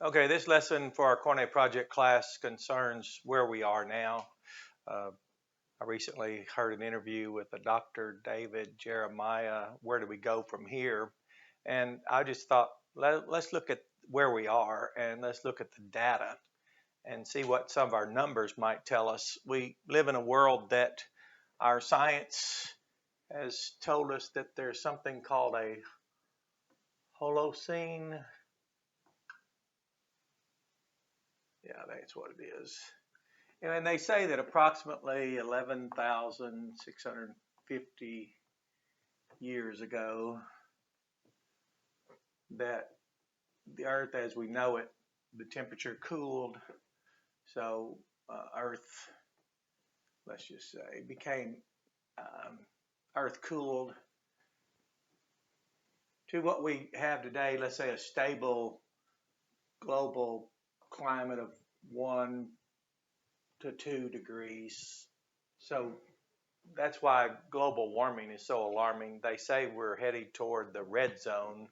Okay, this lesson for our Cornet project class concerns where we are now. Uh, I recently heard an interview with a Dr. David Jeremiah. Where do we go from here? And I just thought, let's look at where we are and let's look at the data and see what some of our numbers might tell us. We live in a world that our science has told us that there's something called a Holocene. Yeah, that's what it is. And they say that approximately 11,650 years ago, that the Earth as we know it, the temperature cooled. So Earth, let's just say, became Earth cooled to what we have today. Let's say a stable global climate of 1 to 2 degrees. So that's why global warming is so alarming. They say we're headed toward the red zone,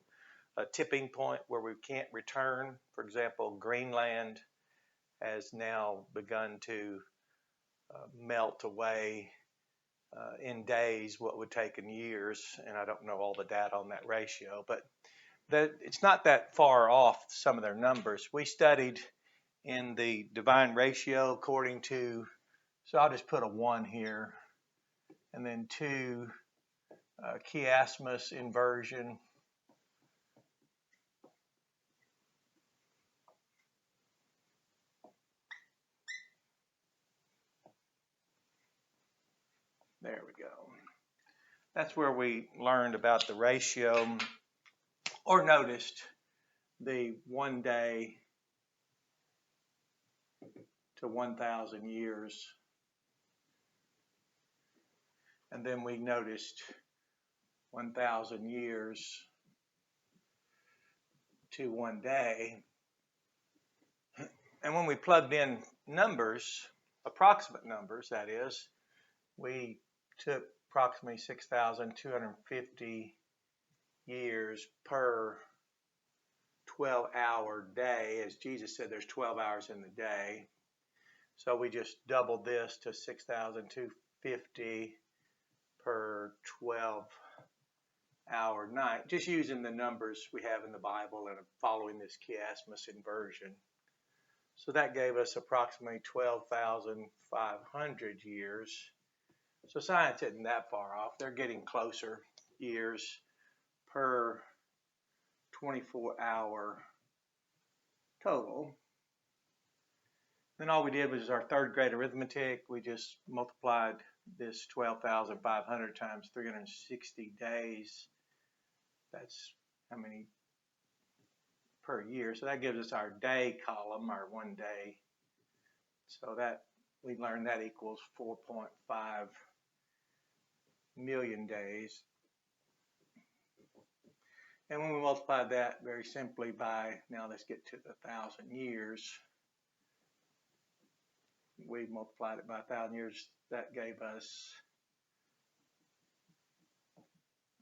a tipping point where we can't return. For example, Greenland has now begun to melt away in days what would take in years, and I don't know all the data on that ratio, but it's not that far off some of their numbers. We studied in the divine ratio according to, so I'll just put a 1 here, and then 2, Chiasmus inversion. There we go. That's where we learned about the ratio or noticed the 1 day to 1,000 years. And then we noticed 1,000 years to 1 day. And when we plugged in numbers, approximate numbers, that is, we took approximately 6,250 years per 12-hour day. As Jesus said, there's 12 hours in the day. So we just doubled this to 6,250 per 12-hour night, just using the numbers we have in the Bible and following this chiasmus inversion. So that gave us approximately 12,500 years. So science isn't that far off. They're getting closer years per 24-hour total. Then all we did was our third grade arithmetic. We just multiplied this 12,500 times 360 days. That's how many per year. So that gives us our day column, our 1 day. So that we learned that equals 4.5 million days. And when we multiplied that very simply by, now let's get to the 1,000 years. We multiplied it by 1,000 years. That gave us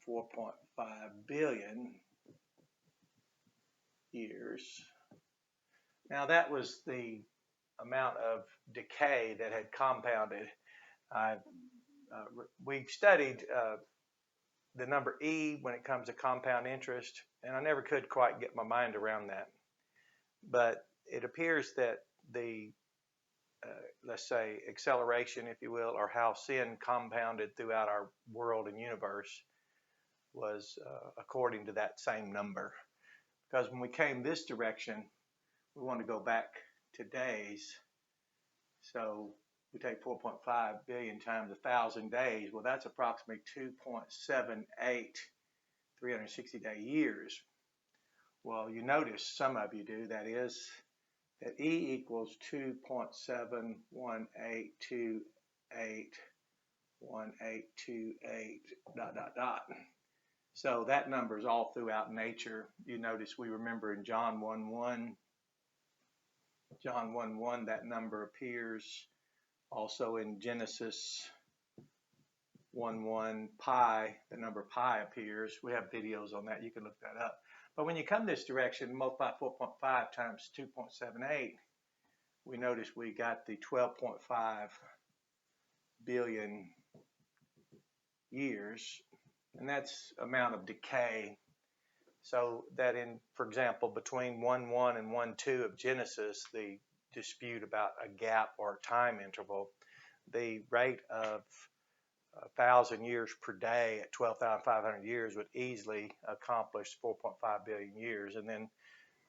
4.5 billion years. Now that was the amount of decay that had compounded. We've studied the number E when it comes to compound interest, and I never could quite get my mind around that. But it appears that the, let's say, acceleration, if you will, or how sin compounded throughout our world and universe was according to that same number. Because when we came this direction, we want to go back to days. So we take 4.5 billion times 1,000 days. Well, that's approximately 2.78 360-day years. Well, you notice, some of you do, that is, that E equals 2.7182881828 dot dot dot. So that number is all throughout nature. You notice we remember in John 1:1, that number appears. Also in Genesis 1:1, pi, the number pi appears. We have videos on that. You can look that up. But when you come this direction, multiply 4.5 times 2.78, we notice we got the 12.5 billion years, and that's amount of decay. So that in, for example, between 1:1 and 1:2 of Genesis, the dispute about a gap or a time interval, the rate of 1,000 years per day at 12,500 years would easily accomplish 4.5 billion years, and then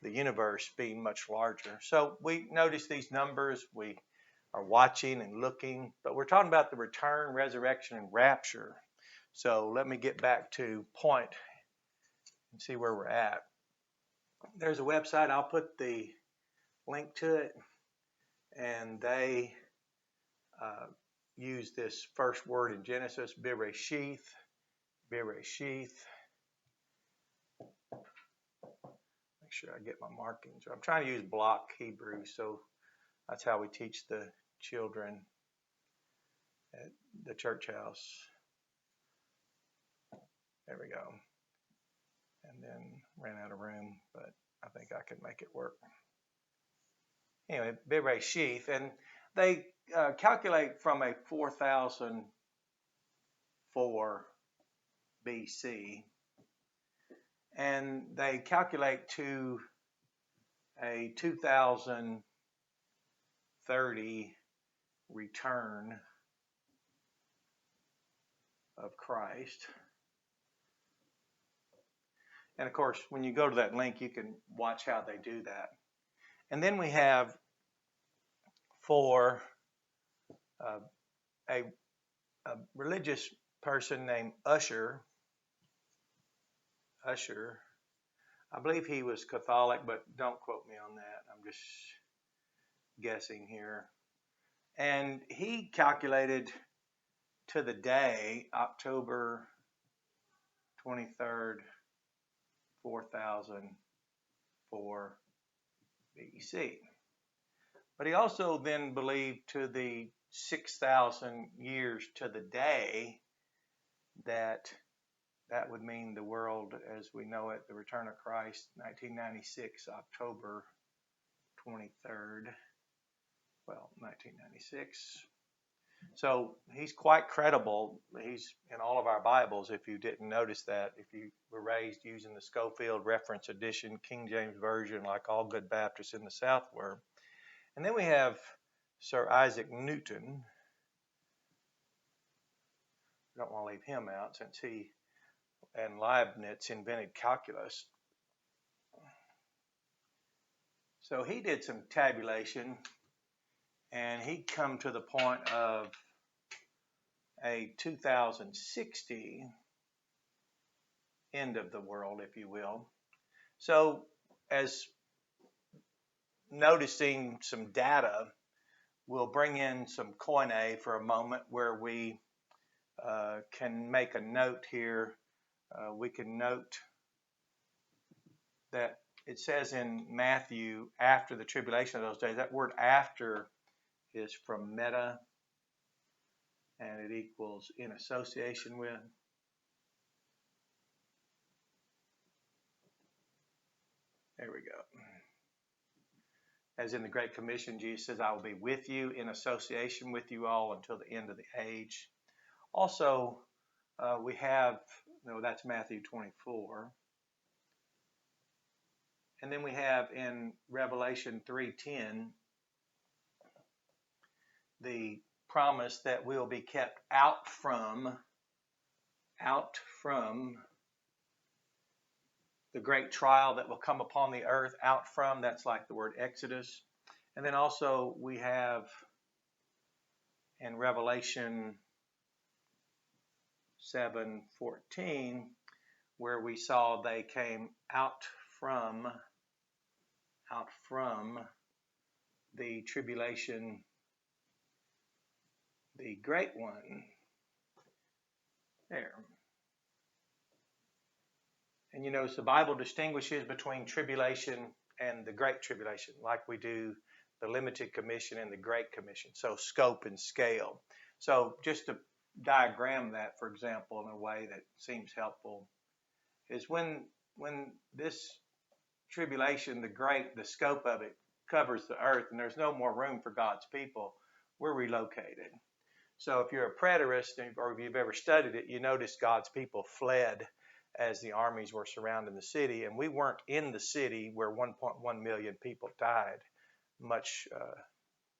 the universe being much larger. So we notice these numbers, we are watching and looking, but we're talking about the return, resurrection, and rapture. So let me get back to point and see where we're at. There's a website, I'll put the link to it, and they use this first word in Genesis, Bereshith. Bereshith. Make sure I get my markings. I'm trying to use block Hebrew, so that's how we teach the children at the church house. There we go. And then ran out of room, but I think I can make it work. Anyway, Bereshith, and they calculate from a 4004 BC, and they calculate to a 2030 return of Christ. And of course, when you go to that link, you can watch how they do that. And then we have for a religious person named Ussher. Ussher, I believe he was Catholic, but don't quote me on that. I'm just guessing here. And he calculated to the day, October 23rd, 4004 BC. But he also then believed to the 6,000 years to the day that would mean the world as we know it, the return of Christ, 1996, October 23rd. Well, 1996. So he's quite credible. He's in all of our Bibles, if you didn't notice that. If you were raised using the Schofield Reference Edition, King James Version, like all good Baptists in the South were. And then we have Sir Isaac Newton. I don't want to leave him out since he and Leibniz invented calculus. So he did some tabulation, and he'd come to the point of a 2060 end of the world, if you will. So as noticing some data, we'll bring in some Koine for a moment where we can make a note here. We can note that it says in Matthew, after the tribulation of those days, that word after is from meta, and it equals in association with. There we go. As in the Great Commission, Jesus says, I will be with you in association with you all until the end of the age. Also, we have, that's Matthew 24. And then we have in Revelation 3:10 the promise that we'll be kept out from the great trial that will come upon the earth. Out from, that's like the word Exodus. And then also we have in Revelation 7:14 where we saw they came out from the tribulation, the great one. There. And you notice the Bible distinguishes between tribulation and the Great Tribulation, like we do the Limited Commission and the Great Commission. So scope and scale. So just to diagram that, for example, in a way that seems helpful, is when when this tribulation, the scope of it covers the earth and there's no more room for God's people, we're relocated. So if you're a preterist or if you've ever studied it, you notice God's people fled as the armies were surrounding the city, and we weren't in the city where 1.1 million people died. Much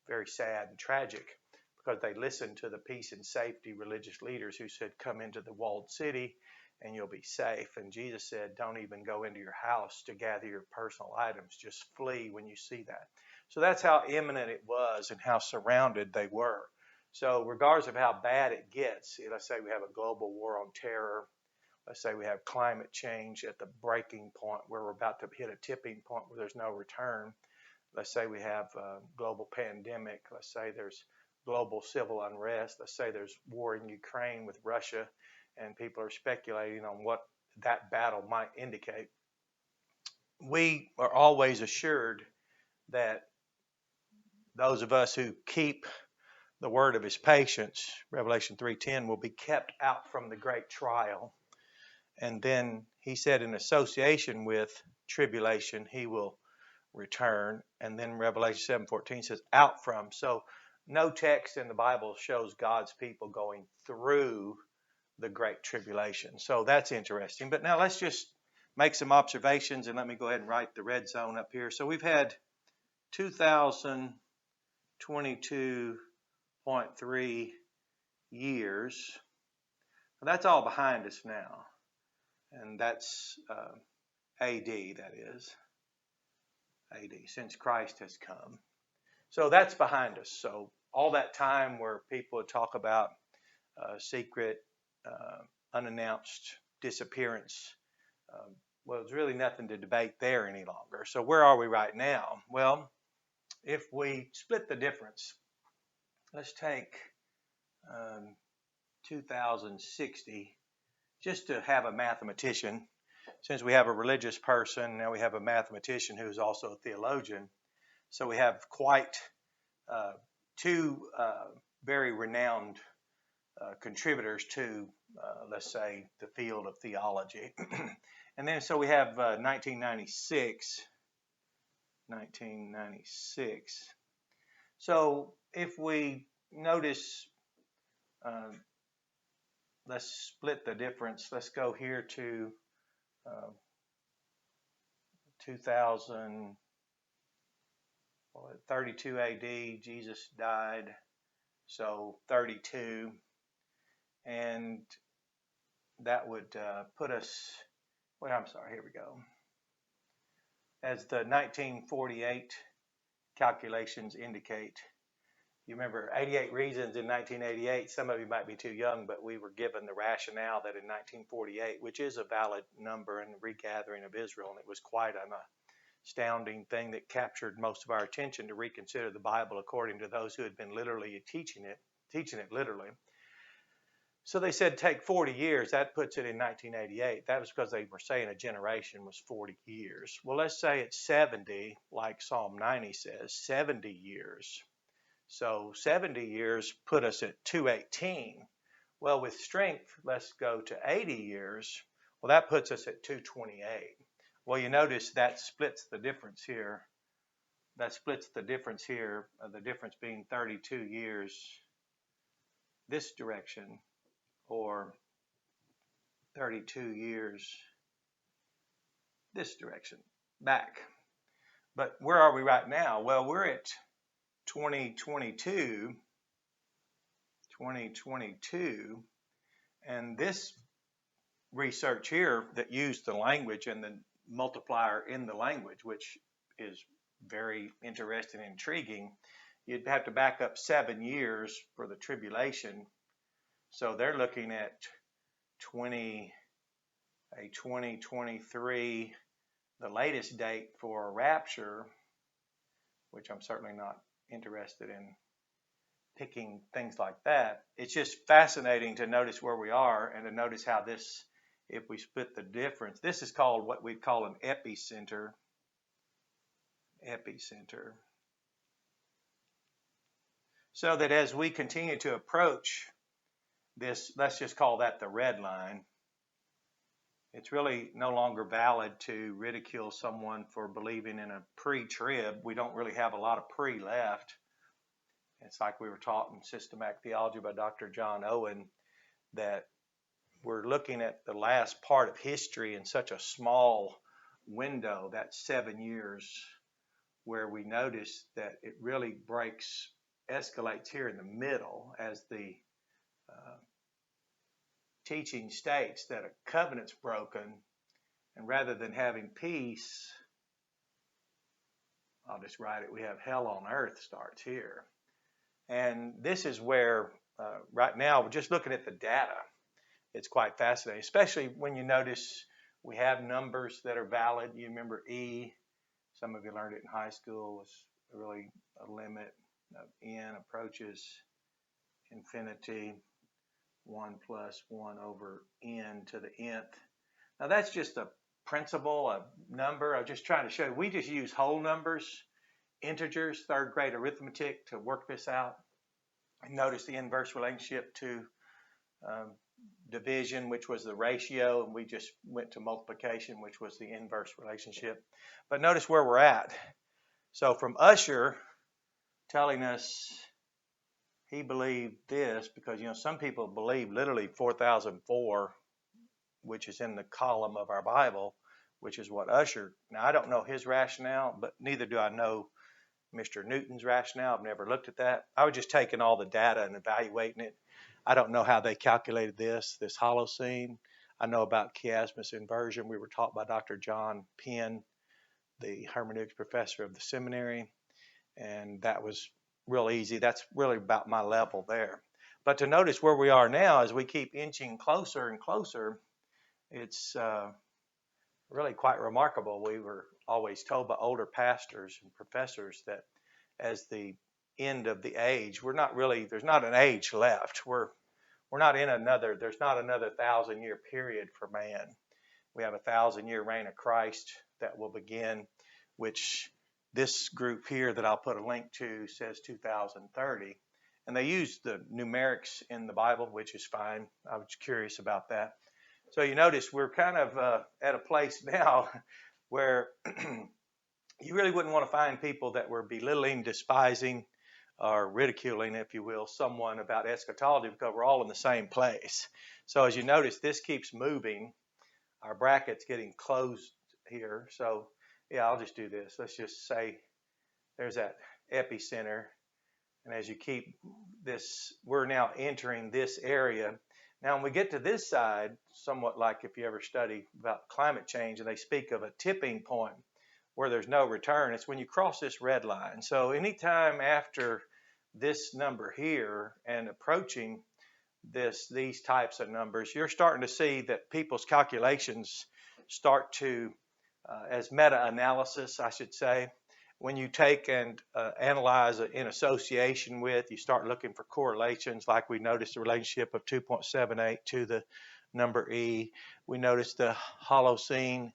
very sad and tragic, because they listened to the peace and safety religious leaders who said, come into the walled city and you'll be safe. And Jesus said, don't even go into your house to gather your personal items. Just flee when you see that. So that's how imminent it was and how surrounded they were. So regardless of how bad it gets, let's say we have a global war on terror, let's say we have climate change at the breaking point where we're about to hit a tipping point where there's no return. Let's say we have a global pandemic. Let's say there's global civil unrest. Let's say there's war in Ukraine with Russia, and people are speculating on what that battle might indicate. We are always assured that those of us who keep the word of his patience, Revelation 3:10, will be kept out from the great trial. And then he said in association with tribulation, he will return. And then Revelation 7:14 says out from. So no text in the Bible shows God's people going through the great tribulation. So that's interesting. But now let's just make some observations, and let me go ahead and write the red zone up here. So we've had 2022.3 years. That's all behind us now. And that's AD, that is. AD, since Christ has come. So that's behind us. So all that time where people would talk about secret, unannounced disappearance, well, there's really nothing to debate there any longer. So where are we right now? Well, if we split the difference, let's take 2060, just to have a mathematician. Since we have a religious person, now we have a mathematician who's also a theologian. So we have quite two very renowned contributors to, let's say, the field of theology. And then so we have 1996. So if we notice, let's split the difference. Let's go here to 2032 AD, Jesus died, so 32, and that would put us, well, I'm sorry, here we go. As the 1948 calculations indicate, you remember 88 Reasons in 1988, some of you might be too young, but we were given the rationale that in 1948, which is a valid number in the regathering of Israel, and it was quite an astounding thing that captured most of our attention to reconsider the Bible according to those who had been literally teaching it literally. So they said take 40 years, that puts it in 1988. That was because they were saying a generation was 40 years. Well, let's say it's 70, like Psalm 90 says, 70 years. So 70 years put us at 218. Well, with strength, let's go to 80 years. Well, that puts us at 228. Well, you notice that splits the difference here. That splits the difference here, the difference being 32 years this direction, or 32 years this direction, back. But where are we right now? Well, we're at 2022, and this research here that used the language and the multiplier in the language, which is very interesting and intriguing, you'd have to back up 7 years for the tribulation. So they're looking at 2023, the latest date for Rapture, which I'm certainly not interested in picking things like that. It's just fascinating to notice where we are and to notice how this, if we split the difference, this is called what we call an epicenter. So that as we continue to approach this, let's just call that the red line. It's really no longer valid to ridicule someone for believing in a pre-trib. We don't really have a lot of pre left. It's like we were taught in systematic theology by Dr. John Owen that we're looking at the last part of history in such a small window, that 7 years, where we notice that it really escalates here in the middle as the teaching states that a covenant's broken, and rather than having peace, I'll just write it, we have hell on earth starts here. And this is where right now we're just looking at the data. It's quite fascinating, especially when you notice we have numbers that are valid. You remember E, some of you learned it in high school, was really a limit of n approaches infinity. 1 plus 1 over n to the nth. Now that's just a principle, a number. I'm just trying to show you. We just use whole numbers, integers, third grade arithmetic to work this out. And notice the inverse relationship to division, which was the ratio, and we just went to multiplication, which was the inverse relationship. But notice where we're at. So from Ussher telling us he believed this, because some people believe literally 4004, which is in the column of our Bible, which is what Ussher. Now I don't know his rationale, but neither do I know Mr. Newton's rationale. I've never looked at that. I was just taking all the data and evaluating it. I don't know how they calculated this Holocene. I know about Chiasmus Inversion. We were taught by Dr. John Penn, the hermeneutics professor of the seminary, and that was real easy. That's really about my level there. But to notice where we are now as we keep inching closer and closer, it's really quite remarkable. We were always told by older pastors and professors that as the end of the age, there's not an age left. We're not in there's not another 1,000-year period for man. We have a 1,000-year reign of Christ that will begin, which this group here that I'll put a link to says 2030. And they use the numerics in the Bible, which is fine. I was curious about that. So you notice we're kind of at a place now where you really wouldn't want to find people that were belittling, despising, or ridiculing, if you will, someone about eschatology, because we're all in the same place. So as you notice, this keeps moving. Our bracket's getting closed here. So yeah, I'll just do this. Let's just say there's that epicenter. And as you keep this, we're now entering this area. Now, when we get to this side, somewhat like if you ever study about climate change, and they speak of a tipping point where there's no return, it's when you cross this red line. So anytime after this number here and approaching these types of numbers, you're starting to see that people's calculations start to as meta-analysis, I should say. When you take and analyze in association with, you start looking for correlations, like we noticed the relationship of 2.78 to the number E. We noticed the Holocene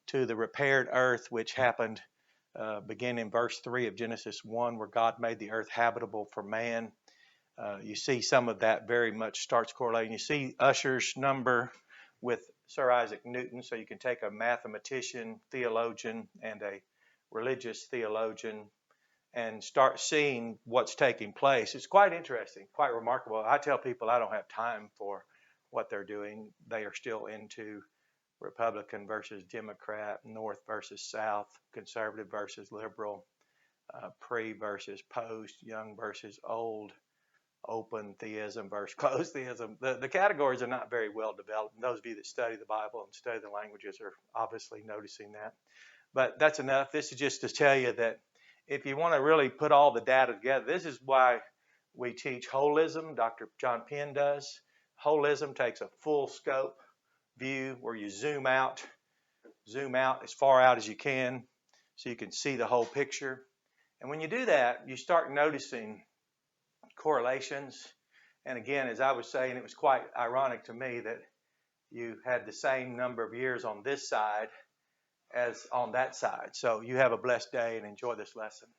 to the repaired earth, which happened beginning in verse 3 of Genesis 1, where God made the earth habitable for man. You see some of that very much starts correlating. You see Ussher's number with Sir Isaac Newton, so you can take a mathematician, theologian, and a religious theologian and start seeing what's taking place. It's quite interesting, quite remarkable. I tell people I don't have time for what they're doing. They are still into Republican versus Democrat, North versus South, conservative versus liberal, pre versus post, young versus old, open theism versus closed theism. The categories are not very well developed. And those of you that study the Bible and study the languages are obviously noticing that. But that's enough. This is just to tell you that if you want to really put all the data together, this is why we teach holism. Dr. John Penn does. Holism takes a full scope view where you zoom out as far out as you can so you can see the whole picture. And when you do that, you start noticing correlations. And again, as I was saying, it was quite ironic to me that you had the same number of years on this side as on that side. So you have a blessed day and enjoy this lesson.